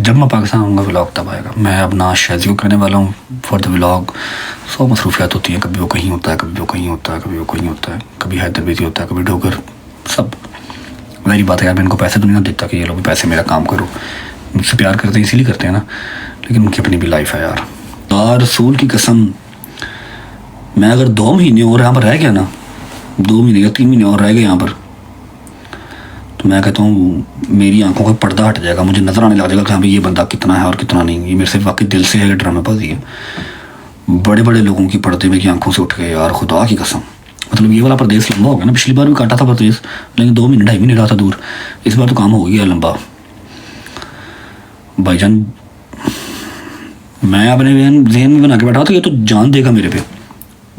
जब मैं पाकिस्तान आऊँगा व्लॉग तब आएगा। मैं अब ना शादी को करने वाला हूँ फॉर द व्लॉग। 100 मसरूफियात होती हैं, कभी वो कहीं होता है, कभी वो कहीं होता है, कभी वो कहीं होता है, कभी हैदर बिजी होता है, कभी डोगर। सब मेरी बात है यार, मैं इनको पैसे तो नहीं ना देता कि ये लोग पैसे मेरा काम करो। मुझसे प्यार करते हैं इसीलिए करते हैं ना, लेकिन उनकी अपनी भी लाइफ है यार। रसूल की कसम, मैं अगर 2 महीने और यहाँ पर रह गया ना, 2 महीने या 3 महीने और रह गए यहाँ पर, तो मैं कहता हूँ मेरी आंखों का पर्दा हट जाएगा, मुझे नज़र आने लग जाएगा कि हाँ भाई ये बंदा कितना है और कितना नहीं। ये मेरे से वाकई दिल से है कि ड्रामेबाजी है। बड़े बड़े लोगों की पर्दे में की आंखों से उठ गए यार, खुदा की कसम। मतलब ये वाला प्रदेश लंबा हो गया ना, पिछली बार भी काटा था प्रदेश, लेकिन 2 महीने 2.5 महीने रहा था दूर। इस बार तो काम हो गया लंबा भाईजान। मैं अपने जहन में बना के बैठा था ये तो जान देगा मेरे पे,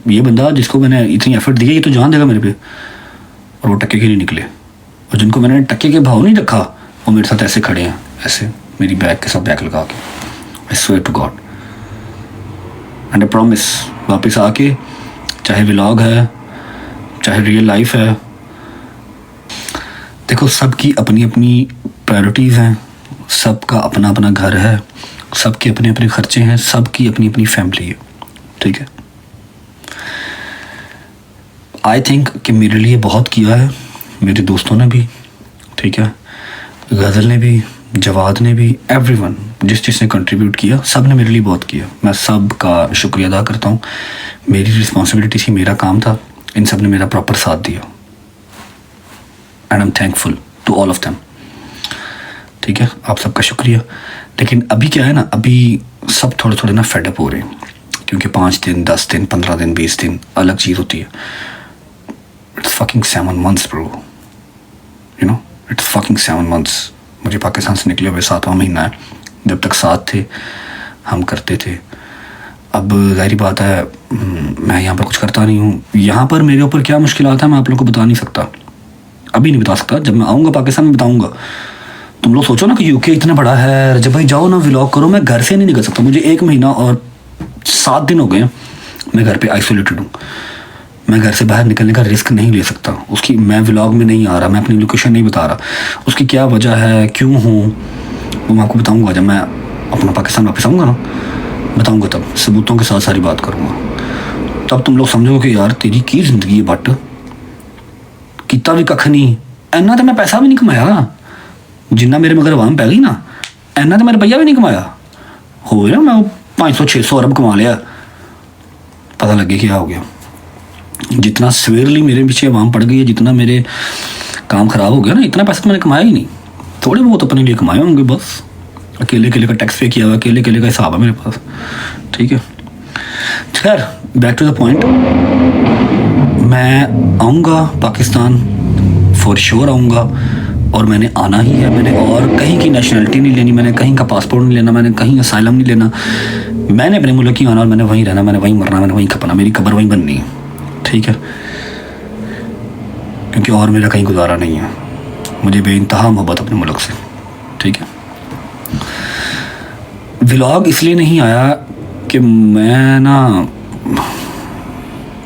ये बंदा जिसको मैंने इतनी एफर्ट दी है ये तो जान देगा मेरे पे, और वो टक्के के नहीं निकले। और जिनको मैंने टक्के के भाव नहीं रखा वो मेरे साथ ऐसे खड़े हैं, ऐसे मेरी बैग के साथ बैग लगा के। I swear to God and I promise, वापस आके चाहे व्लॉग है चाहे रियल लाइफ है, देखो सबकी अपनी अपनी प्रायोरिटीज़ हैं, सबका अपना अपना घर है, सबके अपने अपने खर्चे हैं, सबकी अपनी अपनी फैमिली है, ठीक है। आई थिंक कि मेरे लिए बहुत किया है मेरे दोस्तों ने भी, ठीक है, गज़ल ने भी, जवाद ने भी, एवरीवन जिसने कंट्रीब्यूट किया, सब ने मेरे लिए बहुत किया। मैं सब का शुक्रिया अदा करता हूँ। मेरी रिस्पॉन्सिबिलिटी थी, मेरा काम था, इन सब ने मेरा प्रॉपर साथ दिया and I am thankful to all of them, ठीक है। आप सबका शुक्रिया। लेकिन अभी क्या है ना, अभी सब थोड़े थोड़े ना फेडअप हो रहे हैं, क्योंकि 5 दिन 10 दिन 15 दिन 20 दिन अलग चीज़ होती है। It's fucking 7 months bro, you know, it's fucking 7 months। मुझे पाकिस्तान से निकले हुए 7वां महीना है। जब तक साथ थे हम करते थे, अब ज़ाहिर बात है मैं यहाँ पर कुछ करता नहीं हूँ। यहाँ पर मेरे ऊपर क्या मुश्किलात है मैं आप लोगों को बता नहीं सकता, अभी नहीं बता सकता। जब मैं आऊँगा पाकिस्तान में बताऊँगा। तुम लोग सोचो ना कि यूके इतना बड़ा है, जब भाई जाओ ना व्लॉग करो। मैं घर से नहीं निकल सकता, मुझे 1 महीना और 7 दिन हो गए मैं घर पे आइसोलेटेड हूँ। मैं घर से बाहर निकलने का रिस्क नहीं ले सकता। उसकी मैं व्लॉग में नहीं आ रहा, मैं अपनी लोकेशन नहीं बता रहा। उसकी क्या वजह है, क्यों हूँ, वो मैं आपको बताऊँगा जब मैं अपना पाकिस्तान वापस आऊँगा ना, बताऊँगा तब सबूतों के साथ सारी बात करूँगा। तब तुम लोग समझोगे कि यार तेरी की ज़िंदगी है, बट कितना भी कख नहीं, इन्ना तो मैं पैसा भी नहीं कमाया जिन्ना मेरे मगर आवाम पै गई ना, इन्ना तो मैं रुपया भी नहीं कमाया। हो ना मैं 500-600 अरब कमा लिया, पता लगे क्या हो गया। जितना सवेरली मेरे पीछे आवाम पड़ गई है, जितना मेरे काम ख़राब हो गया ना, इतना पैसा तो मैंने कमाया ही नहीं। थोड़े बहुत अपने लिए कमाए होंगे बस। अकेले अकेले का टैक्स पे किया हुआ, अकेले अकेले का हिसाब है मेरे पास, ठीक है। खैर बैक टू द पॉइंट, मैं आऊँगा पाकिस्तान, फॉर श्योर आऊँगा, और मैंने आना ही है। मैंने और कहीं की नेशनलिटी नहीं लेनी, मैंने कहीं का पासपोर्ट नहीं लेना, मैंने कहीं असाइलम नहीं लेना। मैंने अपने मुल्क ही आना और मैंने वहीं रहना, मैंने वहीं मरना, मैंने वहीं खपना, मेरी कब्र वहीं बननी है, ठीक है। क्योंकि और मेरा कहीं गुजारा नहीं है, मुझे बेइंतहा मोहब्बत अपने मुल्क से, ठीक है। व्लॉग इसलिए नहीं आया कि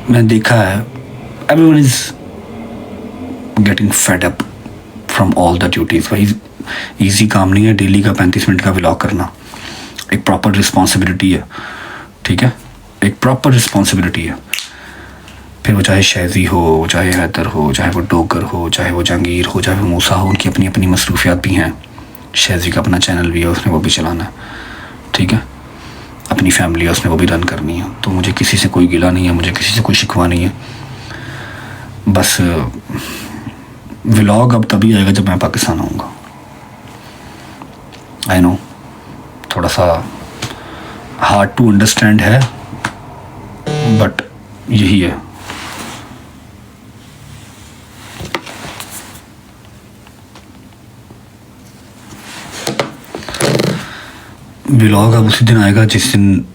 मैं देखा है everyone is getting fed up from all the duties. भाई ईजी काम नहीं है डेली का 35 मिनट का व्लॉग करना, एक प्रॉपर रिस्पॉन्सिबिलिटी है, ठीक है, एक प्रॉपर रिस्पॉन्सिबिलिटी है। फिर वो चाहे शैज़ी हो, चाहे हैदर हो, चाहे वो डोगर हो, चाहे वो जहांगीर हो, चाहे वो मूसा हो, उनकी अपनी अपनी मसरूफियात भी हैं। शैज़ी का अपना चैनल भी है, उसने वो भी चलाना है, ठीक है। अपनी फैमिली है, उसने वो भी रन करनी है। तो मुझे किसी से कोई गिला नहीं है, मुझे किसी से कोई शिकवा नहीं है। बस व्लॉग अब तभी आएगा जब मैं पाकिस्तान आऊँगा। आई नो थोड़ा सा हार्ड टू अंडरस्टैंड है, बट यही है। व्लॉग अब उसी दिन आएगा जिस दिन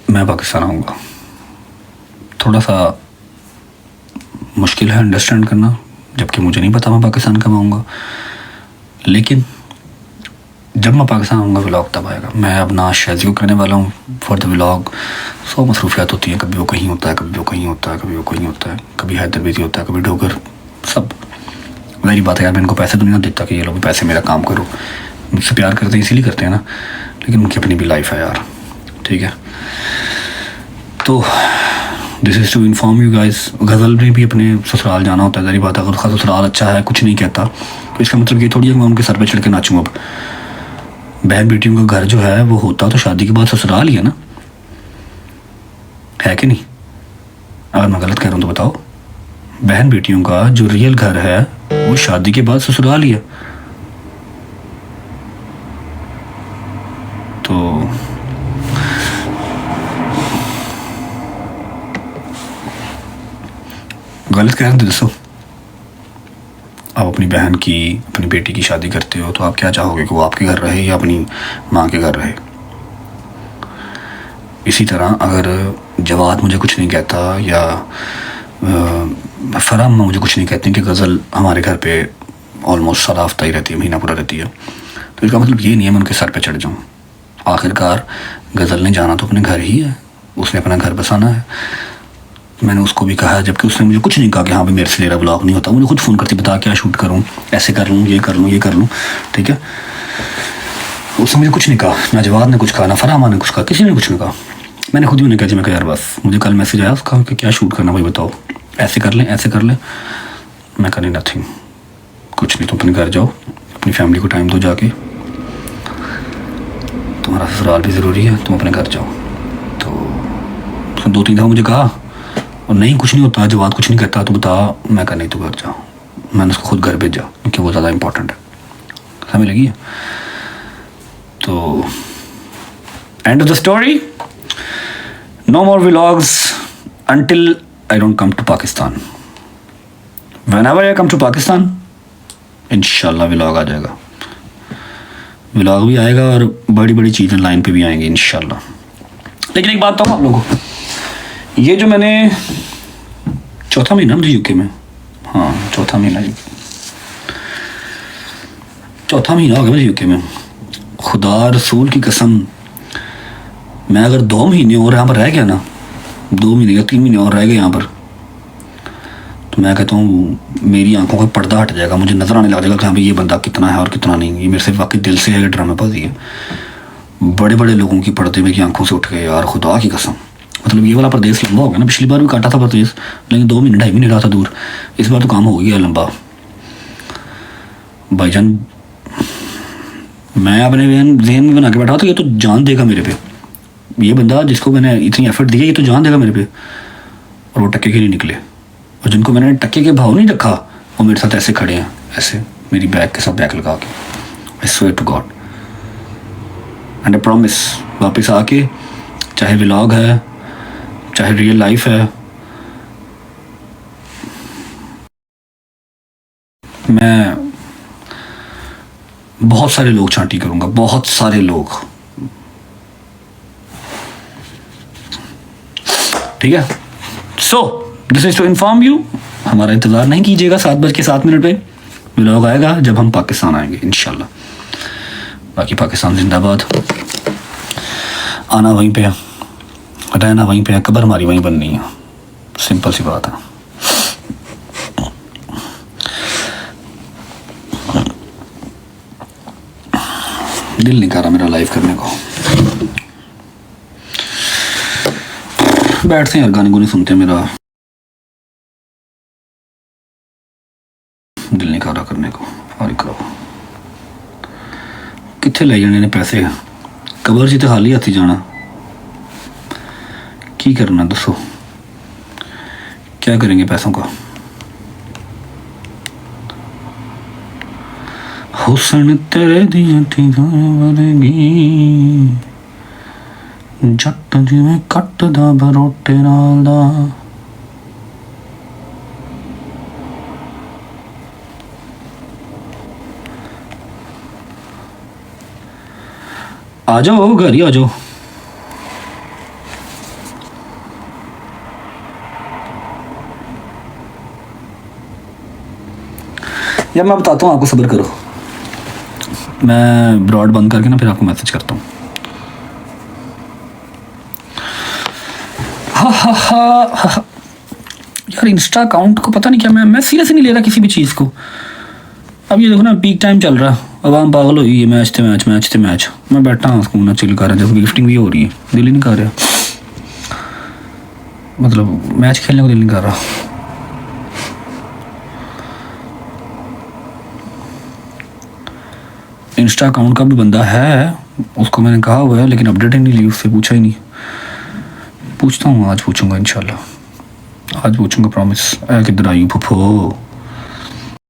मैं पाकिस्तान आऊँगा। थोड़ा सा मुश्किल है अंडरस्टैंड करना, जबकि मुझे नहीं पता मैं पाकिस्तान कब आऊँगा, लेकिन जब मैं पाकिस्तान आऊँगा व्लॉग तब आएगा। मैं अब ना शादी को करने वाला हूँ फॉर द व्लॉग। 100 मसरूफियात होती हैं, कभी वो कहीं होता है, कभी वो कहीं होता है, कभी वो कहीं होता है, कभी हैदर बिजी होता है, कभी डोगर। सब मेरी बात है यार, मैं इनको पैसे तो नहीं ना देता कि ये लोग पैसे मेरा काम करो। मुझसे प्यार करते हैं इसीलिए करते हैं ना, लेकिन उनकी अपनी भी लाइफ है यार, ठीक है। तो this is to inform you guys, Ghazal ने भी अपने ससुराल जाना होता है, सारी बात। अगर उसका ससुराल अच्छा है, कुछ नहीं कहता, तो इसका मतलब ये थोड़ी है मैं उनके सर पे चढ़ के नाचूँ। अब बहन बेटियों का घर जो है वो होता तो शादी के बाद ससुराल ही है ना, है कि नहीं? अगर मैं गलत कह रहा हूँ तो बताओ। बहन बेटियों का जो रियल घर है वो शादी के बाद ससुराल ही है। तो गलत कह रहे थे दोस्तों। आप अपनी बहन की, अपनी बेटी की शादी करते हो तो आप क्या चाहोगे कि वो आपके घर रहे या अपनी माँ के घर रहे? इसी तरह अगर जवाद मुझे कुछ नहीं कहता या फराम मुझे कुछ नहीं कहते कि गज़ल हमारे घर पे ऑलमोस्ट सारा हफ्ता ही रहती है, महीना पूरा रहती है, तो इसका मतलब ये नहीं है मैं उनके सर पे चढ़ जाऊँ। आखिरकार गज़ल ने जाना तो अपने घर ही है, उसने अपना घर बसाना है। मैंने उसको भी कहा, जबकि उसने मुझे कुछ नहीं कहा कि हाँ भाई मेरे से मेरा ब्लॉग नहीं होता। मुझे खुद फ़ोन करती, बता क्या शूट करूँ, ऐसे कर लूँ, ये कर लूँ, ये कर लूँ, ठीक है। उसने मुझे कुछ नहीं कहा, ना जवाब ने कुछ कहा, ना फरामा ने कुछ कहा, किसी ने कुछ नहीं कहा। मैंने खुद भी उन्हें कहा जी, मैं कहा यार बस, मुझे कल मैसेज आया उसका कि क्या शूट करना भाई बताओ, ऐसे कर लें, ऐसे कर लें। मैं कहा नहीं, नथिंग, कुछ नहीं, तुम अपने घर जाओ, अपनी फैमिली को टाइम दो जाके, तुम्हारा ससुराल भी ज़रूरी है, तुम अपने घर जाओ। तो उसने 2-3 दफ़ा मुझे कहा, और नहीं कुछ नहीं होता, जवाब कुछ नहीं कहता तो बता। मैं कहा नहीं, तो घर जाओ। मैंने उसको खुद घर भेजा क्योंकि वो ज़्यादा इंपॉर्टेंट है, समझ लगी है। तो end of the story, no more vlogs until I don't come to Pakistan. Whenever I come to Pakistan, इंशाल्लाह व्लॉग आ जाएगा, व्लॉग भी आएगा और बड़ी बड़ी चीज़ें लाइन पे भी आएंगी इंशाल्लाह। लेकिन एक बात बताऊँ आप लोगों को, ये जो मैंने चौथा महीना मुझे यूके में, हाँ चौथा महीना हो गया मुझे यूके में। खुदा रसूल की कसम, मैं अगर 2 महीने और यहाँ पर रह गया ना, 2 महीने या 3 महीने और रह गए यहाँ पर, तो मैं कहता हूँ मेरी आंखों का पर्दा हट जाएगा, मुझे नज़र आने लग जाएगा कि हाँ भाई ये बंदा कितना है और कितना नहीं। ये मेरे से वाकई दिल से है, ड्रामेबाजी है। बड़े बड़े लोगों की पर्दे मेरी आंखों से उठ गए यार, खुदा की कसम। मतलब ये वाला प्रदेश लंबा हो गया ना, पिछली बार भी काटा था प्रदेश, लेकिन 2 महीने 2.5 महीने रहा था दूर, इस बार तो काम हो गया लंबा। भाईजान मैं अपने जहन में बना के बैठा था ये तो जान देगा मेरे पे, ये बंदा जिसको मैंने इतनी एफर्ट दिया ये तो जान देगा मेरे पे, और वो टक्के के नहीं निकले। और जिनको मैंने टक्के के भाव नहीं रखा वो मेरे साथ ऐसे खड़े हैं, ऐसे मेरी बैग के साथ बैग लगा के। I swear to God and I promise, वापस आके चाहे व्लॉग है चाहे रियल लाइफ है, मैं बहुत सारे लोग छांटी करूँगा, बहुत सारे लोग, ठीक है। So this is to inform you, हमारा इंतज़ार नहीं कीजिएगा 7:07 पे व्लॉग आएगा जब हम पाकिस्तान आएंगे इंशाल्लाह। बाकी पाकिस्तान जिंदाबाद, आना वहीं पे है, रहना वहीं पे है, कब्र हमारी वहीं बननी है, सिंपल सी बात है। दिल नहीं कर रहा मेरा लाइव करने को, बैठते हैं यार गाने गुने सुनते हैं, मेरा दिल नहीं कर रहा करने को। और करो कितने ले जाने ने पैसे, कबर जी तो खाली हाथी जाना, की करना दसो, क्या करेंगे पैसों का। हुस्न तेरे दियां वर्गी जट जिवें कटदा बरोटे नाल दा, आ जाओ घर ही आ जाओ। यार मैं बताता हूँ आपको, सब्र करो, मैं ब्रॉड बंद करके ना फिर आपको मैसेज करता हूँ। यार इंस्टा अकाउंट को पता नहीं क्या, मैं सीरियस नहीं ले रहा किसी भी चीज़ को। अब ये देखो ना, पीक टाइम चल रहा, आवाम पागल हो गई है, मैच थे मैच, मैच थे मैच। मैं बैठा हूँ सुकून ना चिल कर रहा, जब गिफ्टिंग भी हो रही है, दिल ही नहीं कर रहा, मतलब मैच खेलने को दिल नहीं कर रहा। इंस्टा अकाउंट का भी बंदा है, उसको मैंने कहा हुआ है, लेकिन अपडेट ही नहीं ली, उससे पूछा ही नहीं। पूछता हूँ, आज पूछूंगा इंशाल्लाह, आज पूछूंगा प्रॉमिस। किधर आई फुफो।